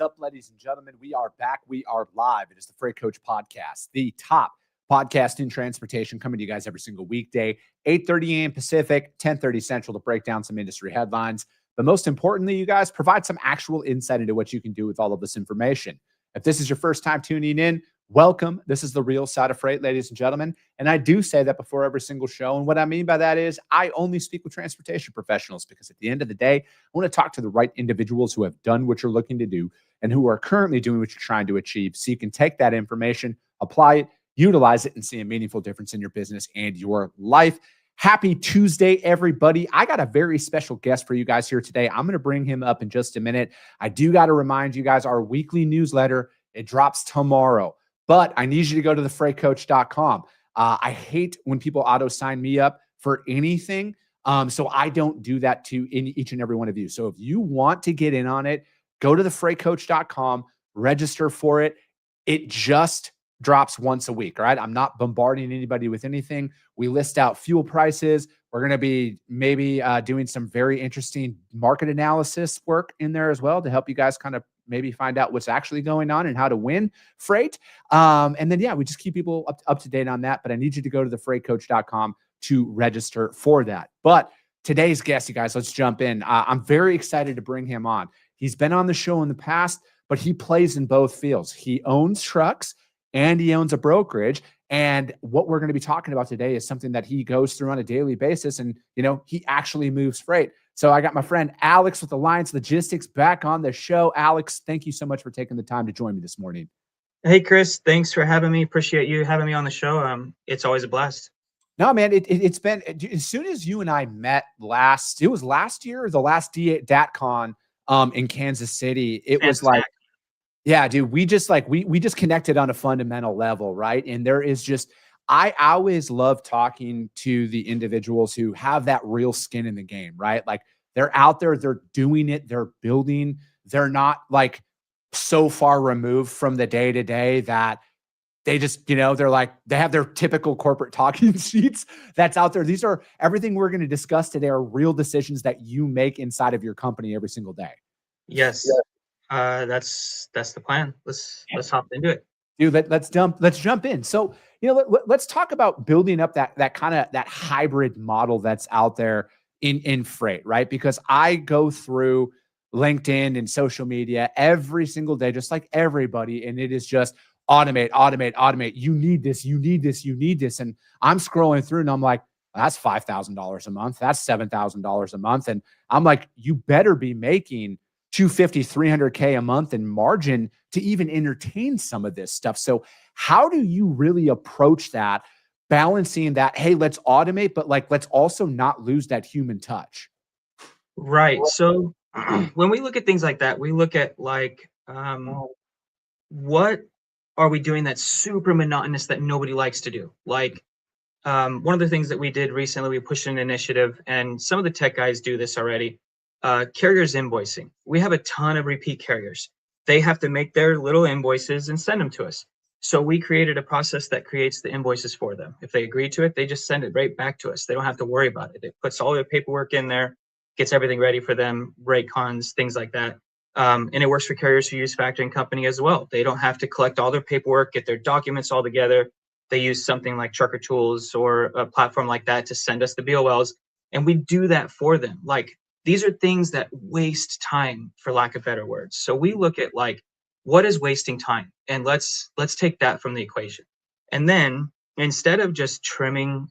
up, ladies and gentlemen? We are back. We are live. It is the Freight Coach Podcast, the top podcast in transportation, coming to you guys every single weekday, 8:30 a.m. Pacific, 10:30 Central, to break down some industry headlines. But most importantly, you guys provide some actual insight into what you can do with all of this information. If this is your first time tuning in, welcome. This is the real side of freight, ladies and gentlemen. And I do say that before every single show. And what I mean by that is I only speak with transportation professionals, because at the end of the day, I want to talk to the right individuals who have done what you're looking to do and who are currently doing what you're trying to achieve. So you can take that information, apply it, utilize it, and see a meaningful difference in your business and your life. Happy Tuesday, everybody. I got a very special guest for you guys here today. I'm going to bring him up in just a minute. I do got to remind you guys, our weekly newsletter, it drops tomorrow. But I need you to go to thefreightcoach.com. I hate when people auto sign me up for anything. So I don't do that to each and every one of you. So if you want to get in on it, go to thefreightcoach.com, register for it. It just drops once a week. All right. I'm not bombarding anybody with anything. We list out fuel prices. We're going to be maybe doing some very interesting market analysis work in there as well to help you guys kind of maybe find out what's actually going on and how to win freight. And then, yeah, we just keep people up to date on that. But I need you to go to thefreightcoach.com to register for that. But today's guest, you guys, let's jump in. I'm very excited to bring him on. He's been on the show in the past, but he plays in both fields. He owns trucks and he owns a brokerage. And what we're going to be talking about today is something that he goes through on a daily basis. And, you know, he actually moves freight. So I got my friend Alex with Alliance Logistics back on the show. Alex, thank you so much for taking the time to join me this morning. Hey, Chris, thanks for having me. Appreciate you having me on the show. It's always a blast. No, man, it's been, as soon as you and I met last year, or the last DatCon in Kansas City, it was like, yeah, dude, we just connected on a fundamental level, right? And there is just, I always love talking to the individuals who have that real skin in the game, right? Like they're out there, they're doing it, they're building, they're not like so far removed from the day to day that they just, you know, they're like, they have their typical corporate talking sheets that's out there. These are, everything we're going to discuss today are real decisions that you make inside of your company every single day. Yes. That's the plan. Let's hop into it. Dude, let's jump in. So, you know, let's talk about building up that kind of that hybrid model that's out there in freight, right? Because I go through LinkedIn and social media every single day, just like everybody, and it is just automate, automate, automate. You need this, you need this, you need this. And I'm scrolling through and I'm like, that's $5,000 a month. That's $7,000 a month. And I'm like, you better be making $250, $300K a month in margin to even entertain some of this stuff. So how do you really approach that, balancing that, hey, let's automate, but like, let's also not lose that human touch? Right. So when we look at things like that, we look at like, what are we doing that's super monotonous that nobody likes to do? Like, one of the things that we did recently, we pushed an initiative, and some of the tech guys do this already. Carriers invoicing. We have a ton of repeat carriers. They have to make their little invoices and send them to us. So we created a process that creates the invoices for them. If they agree to it, they just send it right back to us. They don't have to worry about it. It puts all their paperwork in there, gets everything ready for them, rate cons, things like that. And it works for carriers who use factoring company as well. They don't have to collect all their paperwork, get their documents all together. They use something like Trucker Tools or a platform like that to send us the BOLs. And we do that for them. Like, these are things that waste time, for lack of better words. So we look at like, what is wasting time? And let's take that from the equation. And then instead of just trimming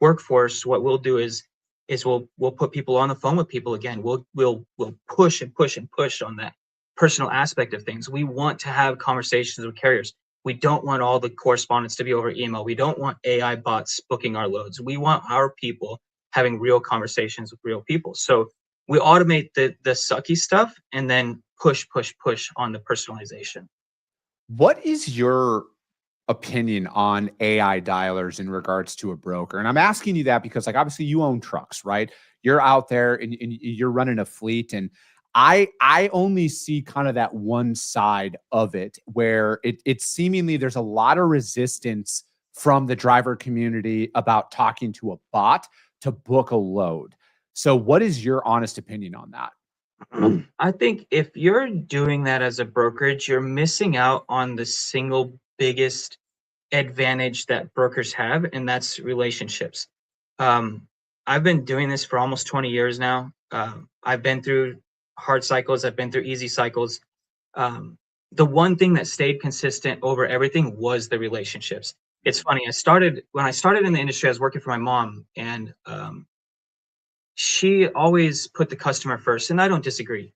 workforce, what we'll do is we'll put people on the phone with people again. We'll push and push and push on that personal aspect of things. We want to have conversations with carriers. We don't want all the correspondence to be over email. We don't want AI bots booking our loads. We want our people having real conversations with real people. So we automate the sucky stuff and then push on the personalization. What is your opinion on AI dialers in regards to a broker? And I'm asking you that because, like, obviously you own trucks, right? You're out there and you're running a fleet, and I only see kind of that one side of it where it's seemingly there's a lot of resistance from the driver community about talking to a bot to book a load. So what is your honest opinion on that? I think if you're doing that as a brokerage, you're missing out on the single biggest advantage that brokers have, and that's relationships. Um, I've been doing this for almost 20 years now. I've been through hard cycles, I've been through easy cycles. Um, the one thing that stayed consistent over everything was the relationships. It's funny. When I started in the industry, I was working for my mom, and she always put the customer first, and I don't disagree.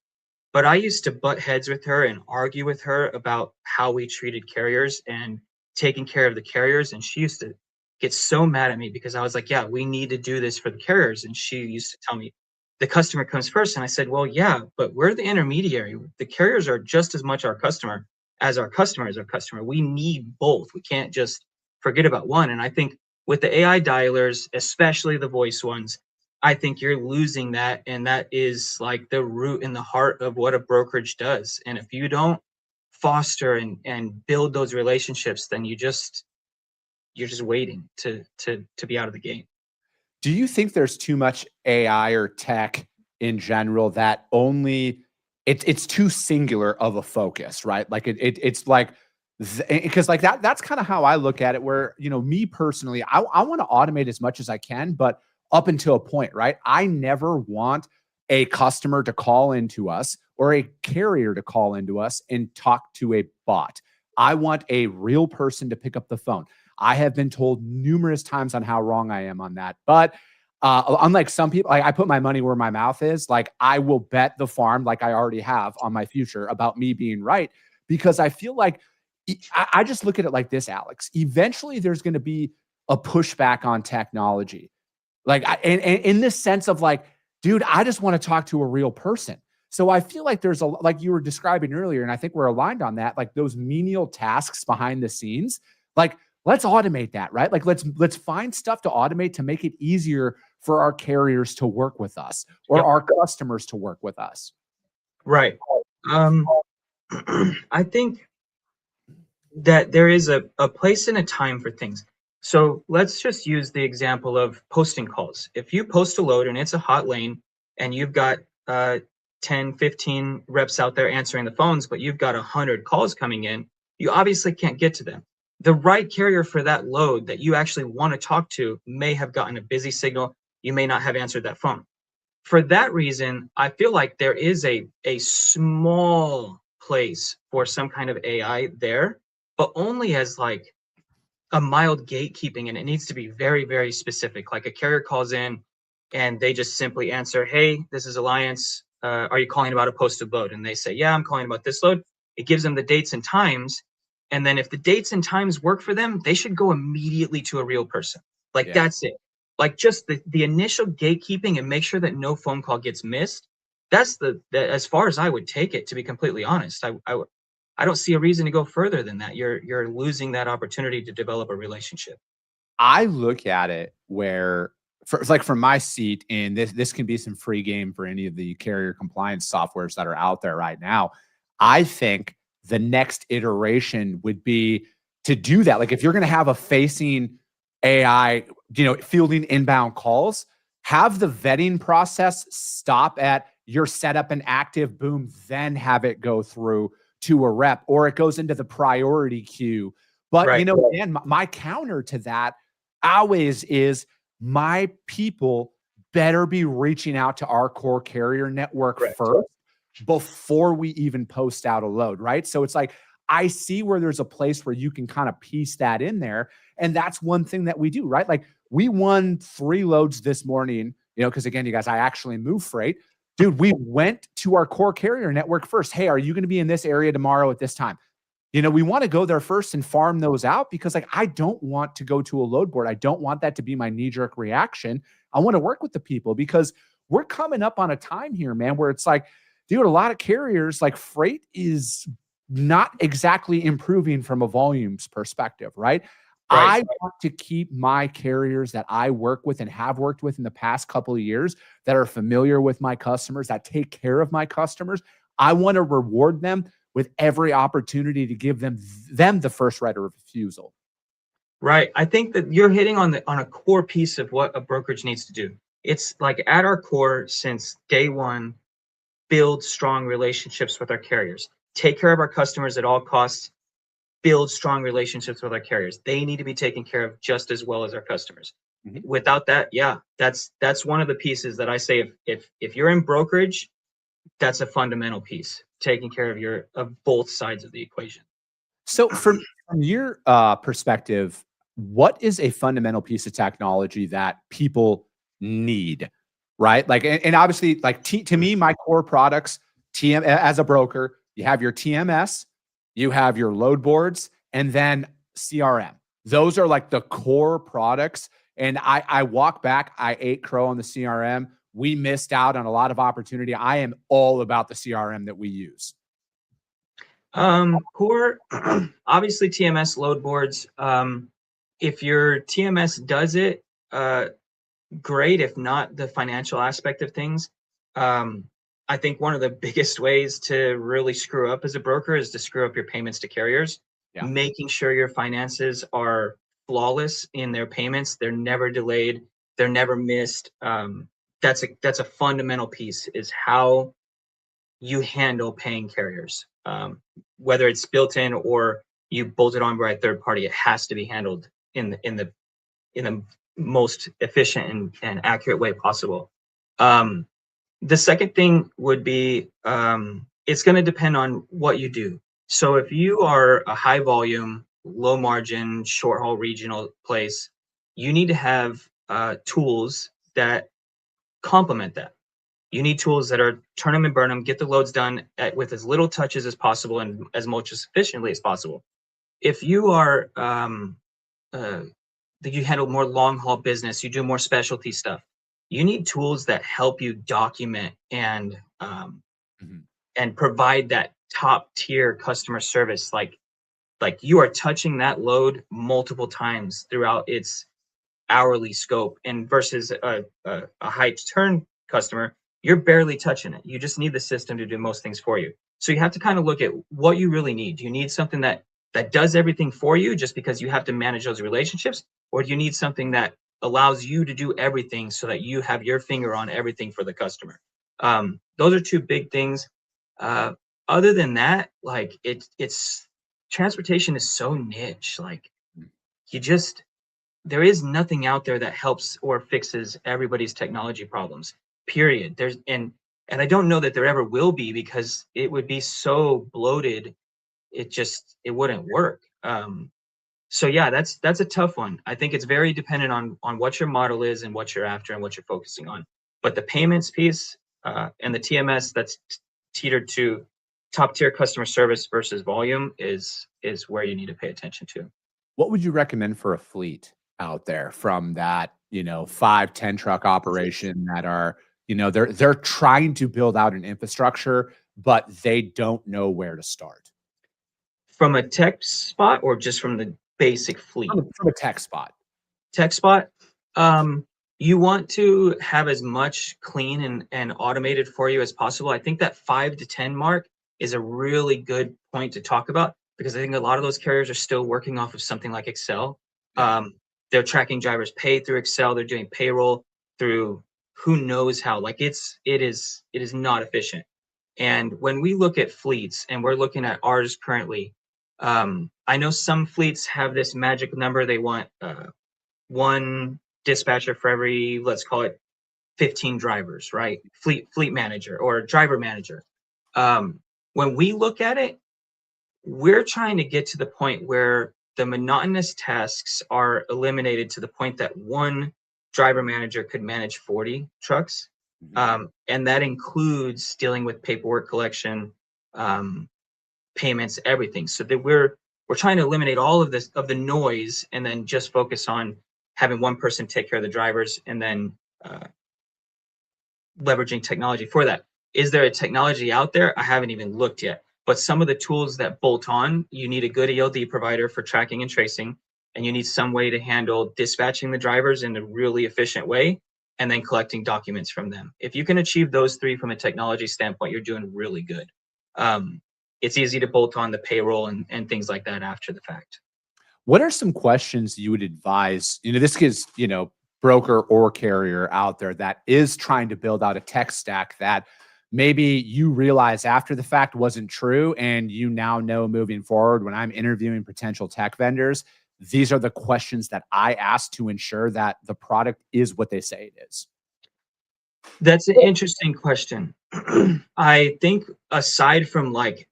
But I used to butt heads with her and argue with her about how we treated carriers and taking care of the carriers. And she used to get so mad at me because I was like, yeah, we need to do this for the carriers. And she used to tell me the customer comes first. And I said, well, yeah, but we're the intermediary. The carriers are just as much our customer as our customer is our customer. We need both. We can't just forget about one. And I think with the AI dialers, especially the voice ones, I think you're losing that, and that is like the root and the heart of what a brokerage does. And if you don't foster and build those relationships, then you're just waiting to be out of the game. Do you think there's too much AI or tech in general that only it's too singular of a focus, right? Like it's like because like that's kind of how I look at it. Where me personally, I want to automate as much as I can, but up until a point, right? I never want a customer to call into us or a carrier to call into us and talk to a bot. I want a real person to pick up the phone. I have been told numerous times on how wrong I am on that. But unlike some people, I put my money where my mouth is. Like I will bet the farm, like I already have on my future, about me being right, because I feel like I just look at it like this, Alex. Eventually, there's going to be a pushback on technology. Like, and in this sense of like, dude, I just want to talk to a real person. So I feel like there's like you were describing earlier, and I think we're aligned on that, like those menial tasks behind the scenes, like let's automate that, right? Like let's find stuff to automate to make it easier for our carriers to work with us or Yep. our customers to work with us. Right. I think that there is a place and a time for things. So let's just use the example of posting calls. If you post a load and it's a hot lane and you've got 10, 15 reps out there answering the phones, but you've got 100 calls coming in, you obviously can't get to them. The right carrier for that load that you actually want to talk to may have gotten a busy signal. You may not have answered that phone. For that reason, I feel like there is a small place for some kind of AI there, but only as like a mild gatekeeping, and it needs to be very, very specific. Like a carrier calls in and they just simply answer, hey, this is Alliance. Are you calling about a posted load? And they say, yeah, I'm calling about this load. It gives them the dates and times. And then if the dates and times work for them, they should go immediately to a real person. Like that's it. Like just the initial gatekeeping and make sure that no phone call gets missed. That's the as far as I would take it, to be completely honest. I don't see a reason to go further than that. You're losing that opportunity to develop a relationship. I look at it where, like from my seat, and this can be some free game for any of the carrier compliance softwares that are out there right now. I think the next iteration would be to do that. Like if you're going to have a facing AI, fielding inbound calls, have the vetting process stop at you're set up and active, boom, then have it go through to a rep, or it goes into the priority queue. But, Right. again, my counter to that always is my people better be reaching out to our core carrier network Correct. first before we even post out a load, right? So it's like, I see where there's a place where you can kind of piece that in there. And that's one thing that we do, right? Like we won 3 loads this morning, because again, you guys, I actually move freight. Dude, we went to our core carrier network first. Hey, are you going to be in this area tomorrow at this time? We want to go there first and farm those out because like, I don't want to go to a load board. I don't want that to be my knee-jerk reaction. I want to work with the people because we're coming up on a time here, man, where it's like, dude, a lot of carriers, like freight is not exactly improving from a volumes perspective, right? I want to keep my carriers that I work with and have worked with in the past couple of years that are familiar with my customers, that take care of my customers. I want to reward them with every opportunity to give them the first right of refusal. Right. I think that you're hitting on a core piece of what a brokerage needs to do. It's like at our core since day one, build strong relationships with our carriers. Take care of our customers at all costs. Build strong relationships with our carriers. They need to be taken care of just as well as our customers. Without that, yeah, that's one of the pieces that I say if you're in brokerage, that's a fundamental piece, taking care of both sides of the equation. So from your perspective, what is a fundamental piece of technology that people need, right? Like, and obviously, like to me, my core products, as a broker, you have your TMS, you have your load boards, and then CRM. Those are like the core products. And I walk back, I ate crow on the CRM. We missed out on a lot of opportunity. I am all about the CRM that we use. Core, obviously TMS load boards. If your TMS does it, great. If not, the financial aspect of things. I think one of the biggest ways to really screw up as a broker is to screw up your payments to carriers. Yeah. Making sure your finances are flawless in their payments. They're never delayed. They're never missed. That's a fundamental piece, is how you handle paying carriers. Whether it's built in or you bolt it on by a third party, it has to be handled in the most efficient and accurate way possible. The second thing would be, it's going to depend on what you do. So if you are a high volume, low margin, short haul regional place, you need to have tools that complement that. You need tools that are turn them and burn them, get the loads done with as little touches as possible and as much as efficiently as possible. If you are you handle more long haul business, you do more specialty stuff, you need tools that help you document and provide that top tier customer service. Like you are touching that load multiple times throughout its hourly scope, and versus a high turn customer, you're barely touching it. You just need the system to do most things for you. So you have to kind of look at what you really need. Do you need something that does everything for you just because you have to manage those relationships? Or do you need something that allows you to do everything so that you have your finger on everything for the customer? Those are two big things. Other than that, like it's transportation is so niche. Like there is nothing out there that helps or fixes everybody's technology problems, period. And I don't know that there ever will be, because it would be so bloated. It wouldn't work. So yeah, that's a tough one. I think it's very dependent on what your model is and what you're after and what you're focusing on. But the payments piece and the TMS that's teetered to top tier customer service versus volume is where you need to pay attention to. What would you recommend for a fleet out there from that, 5-10 truck operation that are, they're trying to build out an infrastructure, but they don't know where to start? From a tech spot or just from the basic fleet? From a tech spot. Tech spot. You want to have as much clean and automated for you as possible. I think that 5 to 10 mark is a really good point to talk about, because I think a lot of those carriers are still working off of something like Excel. They're tracking drivers' pay through Excel. They're doing payroll through who knows how. Like it is not efficient. And when we look at fleets, and we're looking at ours currently, I know some fleets have this magic number. They want one dispatcher for every, let's call it 15 drivers, right? Fleet manager or driver manager. When we look at it, we're trying to get to the point where the monotonous tasks are eliminated to the point that one driver manager could manage 40 trucks. And that includes dealing with paperwork collection, payments, everything. So that we're trying to eliminate all of this, of the noise, and then just focus on having one person take care of the drivers, and then leveraging technology for that. Is there a technology out there? I haven't even looked yet. But some of the tools that bolt on, you need a good ELD provider for tracking and tracing, and you need some way to handle dispatching the drivers in a really efficient way, and then collecting documents from them. If you can achieve those three from a technology standpoint, you're doing really good. It's easy to bolt on the payroll and things like that after the fact. What are some questions you would advise? This is, broker or carrier out there that is trying to build out a tech stack that maybe you realize after the fact wasn't true, and you now know moving forward when I'm interviewing potential tech vendors, these are the questions that I ask to ensure that the product is what they say it is? That's an interesting question. I think aside from like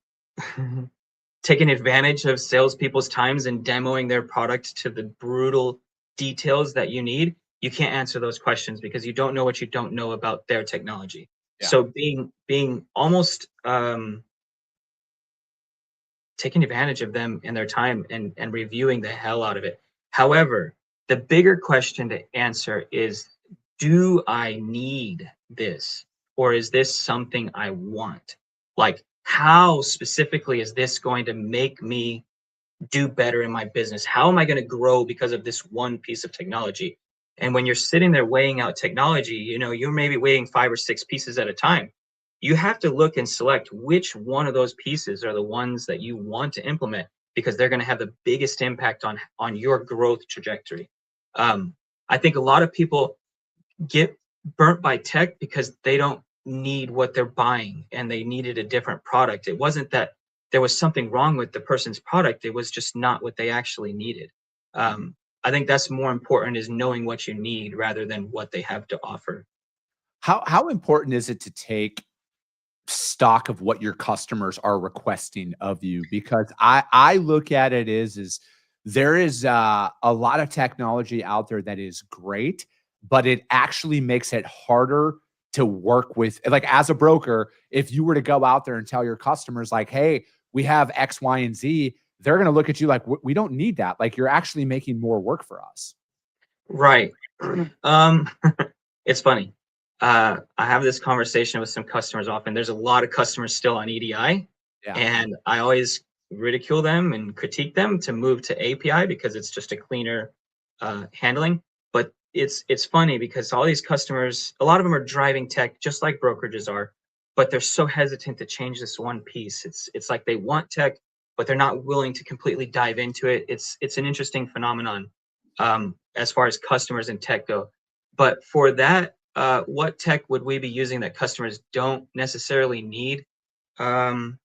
taking advantage of salespeople's times and demoing their product to the brutal details that you need, you can't answer those questions because you don't know what you don't know about their technology. Yeah. So being almost taking advantage of them and their time and reviewing the hell out of it. However, the bigger question to answer is, do I need this? Or is this something I want? Like, how specifically is this going to make me do better in my business? How am I going to grow because of this one piece of technology? And when you're sitting there weighing out technology, you're maybe weighing 5 or 6 pieces at a time. You have to look and select which one of those pieces are the ones that you want to implement, because they're going to have the biggest impact on your growth trajectory. I think a lot of people get burnt by tech because they don't need what they're buying and they needed a different product. It wasn't that there was something wrong with the person's product. It was just not what they actually needed. I think that's more important, is knowing what you need rather than what they have to offer. How important is it to take stock of what your customers are requesting of you? Because I look at it is there is a lot of technology out there that is great, but it actually makes it harder to work with. Like, as a broker, if you were to go out there and tell your customers like, hey, we have X, Y, and Z, they're going to look at you like, we don't need that. Like, you're actually making more work for us. Right. It's funny. I have this conversation with some customers often. There's a lot of customers still on EDI, Yeah. and I always ridicule them and critique them to move to API because it's just a cleaner handling. But it's funny because all these customers, a lot of them are driving tech just like brokerages are, but they're so hesitant to change this one piece. It's like they want tech, but they're not willing to completely dive into it. It's an interesting phenomenon as far as customers and tech go. But for that, what tech would we be using that customers don't necessarily need? That's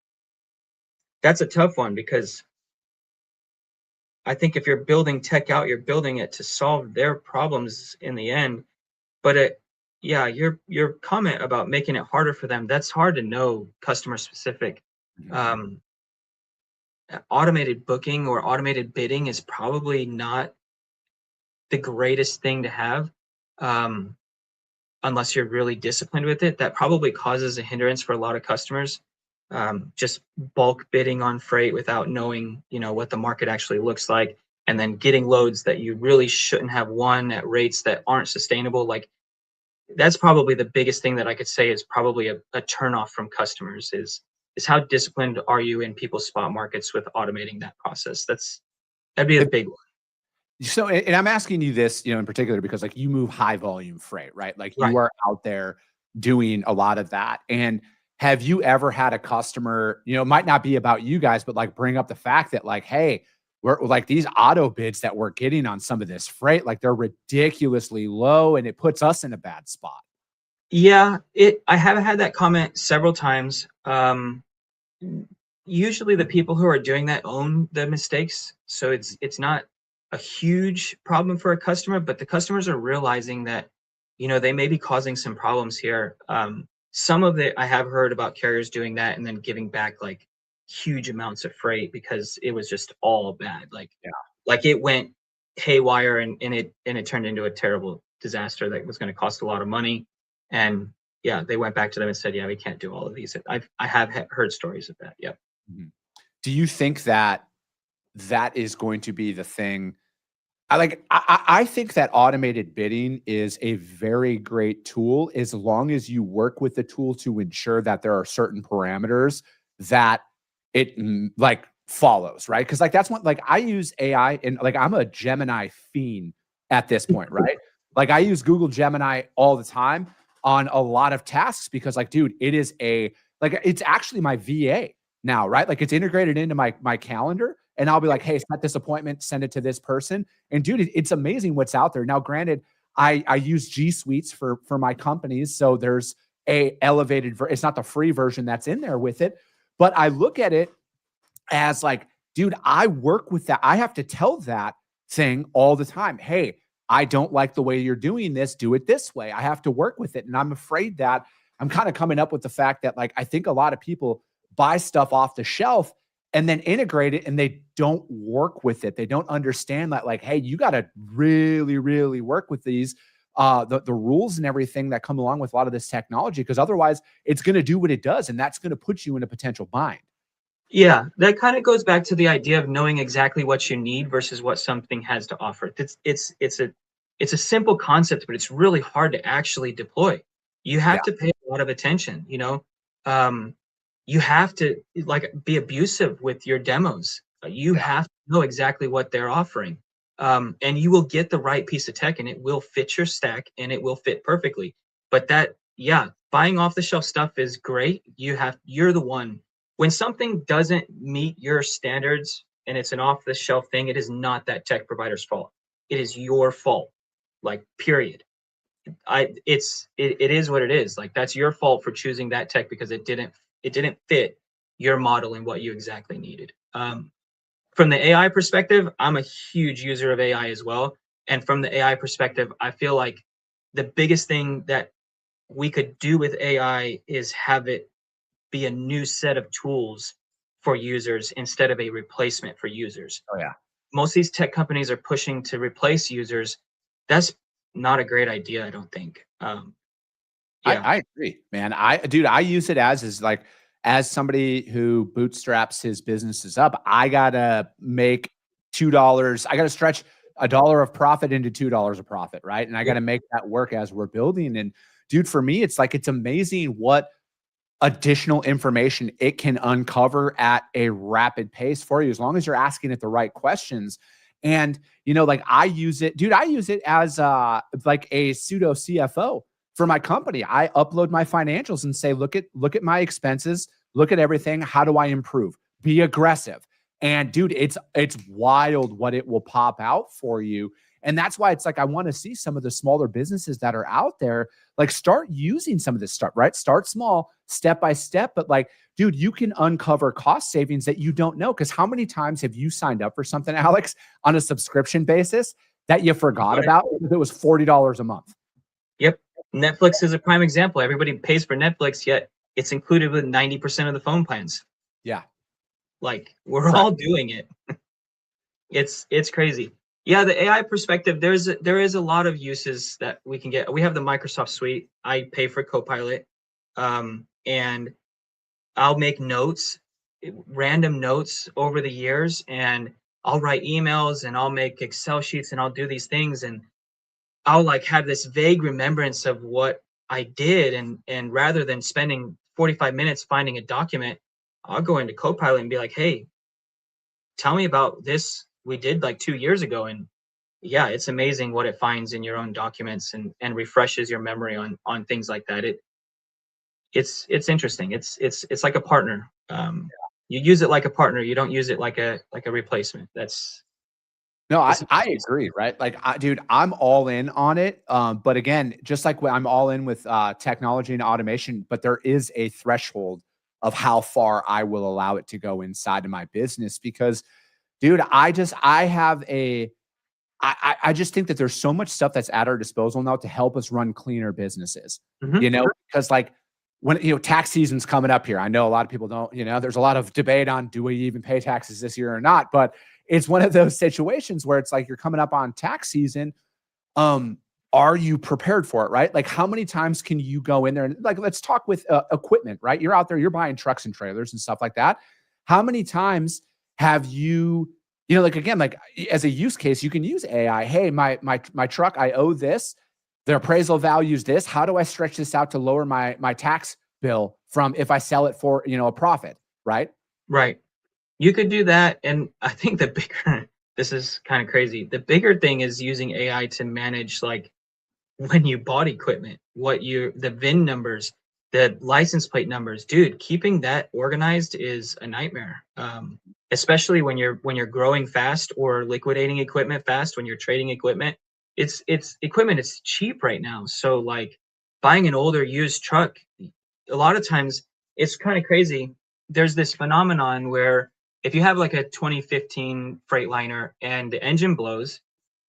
a tough one, because I think if you're building tech out, you're building it to solve their problems in the end. But yeah, your comment about making it harder for them, that's hard to know customer specific. Mhm. Automated booking or automated bidding is probably not the greatest thing to have. Unless you're really disciplined with it. That probably causes a hindrance for a lot of customers. Just bulk bidding on freight without knowing, what the market actually looks like, and then getting loads that you really shouldn't have won at rates that aren't sustainable. Like, that's probably the biggest thing that I could say is probably a turnoff from customers is how disciplined are you in people's spot markets with automating that process? That'd be a big one. So, and I'm asking you this, in particular, because like you move high volume freight, right? Like you Right. are out there doing a lot of that. And have you ever had a customer, it might not be about you guys, but like bring up the fact that like, hey, we're like these auto bids that we're getting on some of this freight, like they're ridiculously low and it puts us in a bad spot. Yeah, I have had that comment several times. Usually the people who are doing that own the mistakes, so it's not a huge problem for a customer, but the customers are realizing that, they may be causing some problems here. Some of it I have heard about carriers doing that and then giving back like huge amounts of freight because it was just all bad. Yeah. Like it went haywire, and it turned into a terrible disaster that was going to cost a lot of money. And yeah, they went back to them and said, yeah, we can't do all of these. I have heard stories of that. Yep. Mhm. Do you think that that is going to be the thing? I think that automated bidding is a very great tool as long as you work with the tool to ensure that there are certain parameters that it like follows, right? Because like that's what like I use AI, and like I'm a Gemini fiend at this point, right? Like I use Google Gemini all the time on a lot of tasks because like, dude, it is it's actually my VA now, right? Like it's integrated into my calendar, and I'll be like, hey, set this appointment, send it to this person. And dude, it's amazing what's out there. Now, granted, I use G Suites for my companies. So there's a elevated, it's not the free version that's in there with it, but I look at it as like, dude, I work with that. I have to tell that thing all the time. Hey, I don't like the way you're doing this. Do it this way. I have to work with it. And I'm afraid that I'm kind of coming up with the fact that, like, I think a lot of people buy stuff off the shelf and then integrate it and they don't work with it. They don't understand that, like, hey, you got to really, really work with these, the rules and everything that come along with a lot of this technology, because otherwise it's going to do what it does. And that's going to put you in a potential bind. Yeah, that kind of goes back to the idea of knowing exactly what you need versus what something has to offer. It's a simple concept, but it's really hard to actually deploy. You have to pay a lot of attention, you know. You have to, like, be abusive with your demos. You have to know exactly what they're offering. And you will get the right piece of tech and it will fit your stack and it will fit perfectly. But that, yeah, buying off the shelf stuff is great. You're the one. When something doesn't meet your standards and it's an off the shelf thing, it is not that tech provider's fault. It is your fault. Like, period. It is what it is. Like, that's your fault for choosing that tech because it didn't fit your model and what you exactly needed. From the AI perspective, I'm a huge user of AI as well. And from the AI perspective, I feel like the biggest thing that we could do with AI is have it be a new set of tools for users instead of a replacement for users. Oh yeah. Most of these tech companies are pushing to replace users. That's not a great idea, I don't think. Yeah. I agree, man. I use it as somebody who bootstraps his businesses up. I gotta make $2. I gotta stretch $1 of profit into $2 of profit, right? And I gotta make that work as we're building. And dude, for me, it's like, it's amazing what additional information it can uncover at a rapid pace for you, as long as you're asking it the right questions. And, you know, like, I use it, dude, I use it as like a pseudo CFO for my company. I upload my financials and say, look at my expenses, look at everything. How do I improve? Be aggressive. And dude, it's wild what it will pop out for you. And that's why it's like, I want to see some of the smaller businesses that are out there, like, start using some of this stuff, right? Start small, step by step. But like, dude, you can uncover cost savings that you don't know. Because how many times have you signed up for something, Alex, on a subscription basis that you forgot about? It was $40 a month. Yep. Netflix is a prime example. Everybody pays for Netflix, yet it's included with 90% of the phone plans. Yeah. Like, we're all doing it. It's crazy. Yeah, the AI perspective, there is a lot of uses that we can get. We have the Microsoft suite. I pay for Copilot. And I'll make notes, random notes over the years, and I'll write emails and I'll make Excel sheets and I'll do these things, and I'll, like, have this vague remembrance of what I did, and rather than spending 45 minutes finding a document, I'll go into Copilot and be like, hey, tell me about this we did like 2 years ago. And yeah, it's amazing what it finds in your own documents and refreshes your memory on things like that. It's interesting. It's like a partner. You use it like a partner. You don't use it like a replacement. No, I agree, right? Like, dude, I'm all in on it. But again, just like when I'm all in with technology and automation, but there is a threshold of how far I will allow it to go inside of my business. Because, dude, I just think that there's so much stuff that's at our disposal now to help us run cleaner businesses. Mhm. You know, because, like, when, you know, tax season's coming up here, I know a lot of people don't, you know, there's a lot of debate on, do we even pay taxes this year or not? But it's one of those situations where it's like, you're coming up on tax season. Are you prepared for it, right? Like, how many times can you go in there and, like, let's talk with equipment, right? You're out there, you're buying trucks and trailers and stuff like that. How many times have you, you know, like, again, like, as a use case, you can use AI. Hey, my truck, I owe this. Their appraisal value is this. How do I stretch this out to lower my tax bill from if I sell it for, you know, a profit, right? Right. You could do that. And I think the bigger, this is kind of crazy. The bigger thing is using AI to manage, like, when you bought equipment, the VIN numbers, the license plate numbers. Dude, keeping that organized is a nightmare. Especially when you're growing fast or liquidating equipment fast, when you're trading equipment. It's equipment, it's cheap right now. So, like, buying an older used truck, a lot of times it's kind of crazy. There's this phenomenon where if you have like a 2015 Freightliner and the engine blows,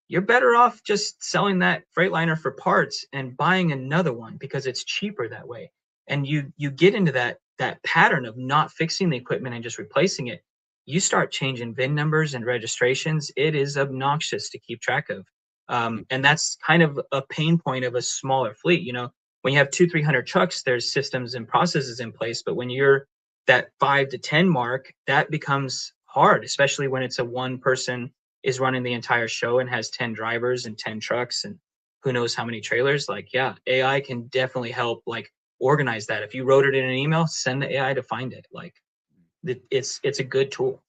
you're better off just selling that Freightliner for parts and buying another one because it's cheaper that way. And you get into that pattern of not fixing the equipment and just replacing it. You start changing VIN numbers and registrations. It is obnoxious to keep track of. And that's kind of a pain point of a smaller fleet. When you have 200-300 trucks, there's systems and processes in place. But when you're that 5 to 10 mark, that becomes hard, especially when it's a one person is running the entire show and has 10 drivers and 10 trucks and who knows how many trailers. Like, yeah, AI can definitely help like organize that. If you wrote it in an email, send the AI to find it. Like it's a good tool.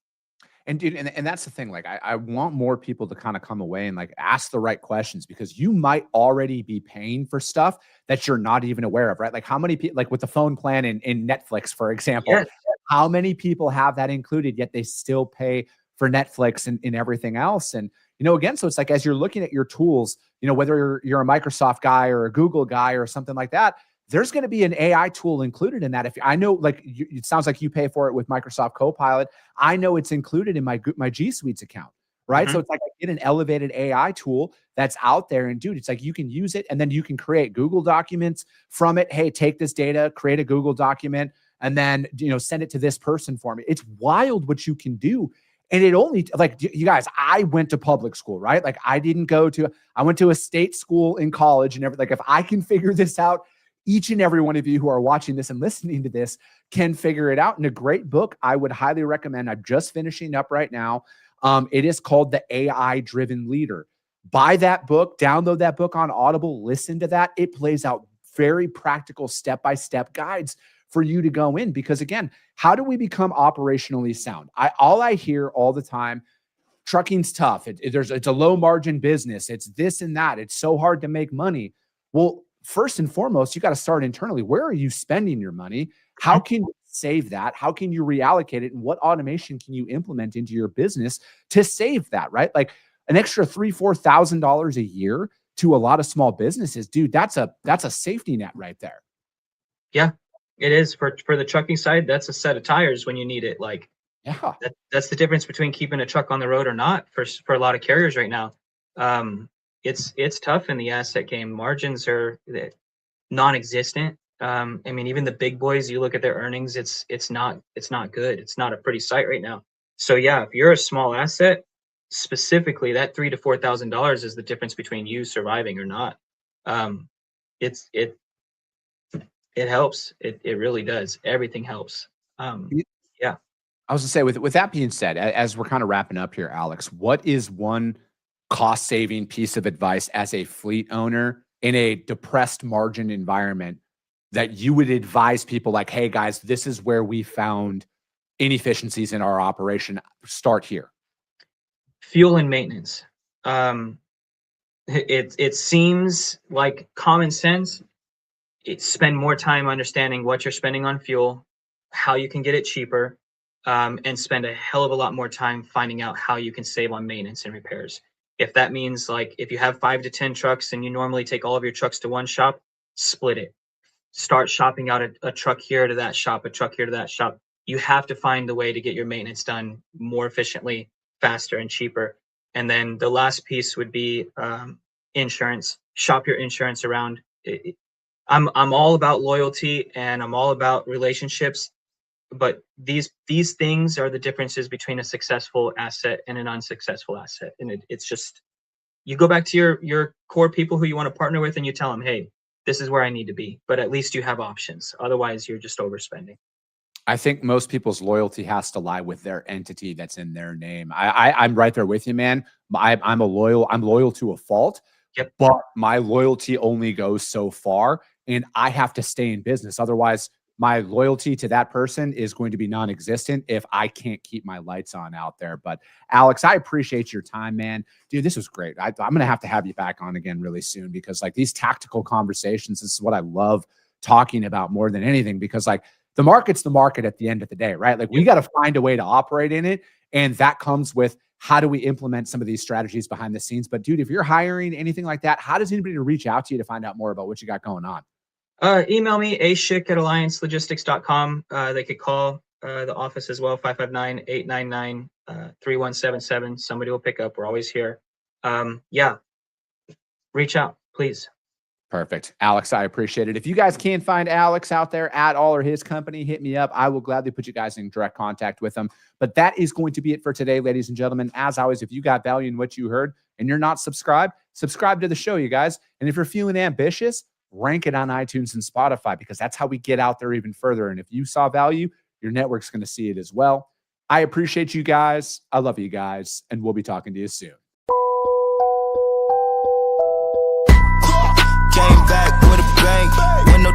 And dude, and that's the thing. Like, I want more people to kind of come away and like ask the right questions, because you might already be paying for stuff that you're not even aware of, right? Like, how many people, like with the phone plan in Netflix, for example, Yes. how many people have that included, yet they still pay for Netflix and everything else? And, again, so it's like, as you're looking at your tools, whether you're a Microsoft guy or a Google guy or something like that, there's going to be an AI tool included in that. If I know, like, it sounds like you pay for it with Microsoft Copilot. I know it's included in my G Suites account, right? So it's like I get an elevated AI tool that's out there, and dude, it's like you can use it, and then you can create Google documents from it. Hey, take this data, create a Google document, and then send it to this person for me. It's wild what you can do. And it only, like, you guys, I went to public school, right? Like, I went to a state school in college and everything. Like, if I can figure this out, each and every one of you who are watching this and listening to this can figure it out. In a great book I would highly recommend. I'm just finishing up right now. It is called The AI Driven Leader. Buy that book, download that book on Audible, listen to that. It plays out very practical step-by-step guides for you to go in, because again, how do we become operationally sound? All I hear all the time, trucking's tough. It's a low margin business. It's this and that. It's so hard to make money. Well, first and foremost, you got to start internally. Where are you spending your money? How can you save that? How can you reallocate it? And what automation can you implement into your business to save that, right? Like an extra $3,000-$4,000 a year to a lot of small businesses, dude, that's a safety net right there. Yeah, it is for the trucking side. That's a set of tires when you need it. Like, yeah, that's the difference between keeping a truck on the road or not for a lot of carriers right now. It's tough in the asset game. Margins are non-existent. I mean, even the big boys, you look at their earnings, it's not good. It's not a pretty sight right now. So yeah, if you're a small asset, specifically that $3,000 to $4,000 is the difference between you surviving or not. It helps. It really does. Everything helps. Yeah. I was gonna say, with that being said, as we're kind of wrapping up here, Alex, what is one cost saving piece of advice as a fleet owner in a depressed margin environment that you would advise people, like, hey guys, this is where we found inefficiencies in our operation, start here? Fuel and maintenance. It seems like common sense. Spend more time understanding what you're spending on fuel, how you can get it cheaper, and spend a hell of a lot more time finding out how you can save on maintenance and repairs. If that means, like, if you have 5 to 10 trucks and you normally take all of your trucks to one shop, split it. Start shopping out a truck here to that shop, a truck here to that shop. You have to find a way to get your maintenance done more efficiently, faster, and cheaper. And then the last piece would be insurance. Shop your insurance around. I'm all about loyalty and I'm all about relationships, but these things are the differences between a successful asset and an unsuccessful asset. And it's just, you go back to your core people who you want to partner with and you tell them, hey, this is where I need to be, but at least you have options. Otherwise you're just overspending. I think most people's loyalty has to lie with their entity that's in their name. I'm right there with you, man. I'm loyal to a fault. Yep. But my loyalty only goes so far, and I have to stay in business. Otherwise, my loyalty to that person is going to be non-existent if I can't keep my lights on out there. But Alex, I appreciate your time, man. Dude, this was great. I'm going to have you back on again really soon, because like these tactical conversations, this is what I love talking about more than anything, because like the market's the market at the end of the day, right? Like we got to find a way to operate in it. And that comes with, how do we implement some of these strategies behind the scenes? But dude, if you're hiring anything like that, how does anybody reach out to you to find out more about what you got going on? Email me, aschick@alliancelegistics.com. They could call the office as well, 559-899-3177. Somebody will pick up. We're always here. Yeah, reach out, please. Perfect. Alex, I appreciate it. If you guys can find Alex out there at all or his company, hit me up. I will gladly put you guys in direct contact with him. But that is going to be it for today, ladies and gentlemen. As always, if you got value in what you heard and you're not subscribed, subscribe to the show, you guys. And if you're feeling ambitious, rank it on iTunes and Spotify, because that's how we get out there even further. And if you saw value, your network's going to see it as well. I appreciate you guys. I love you guys. And we'll be talking to you soon. Came back with a bang, with no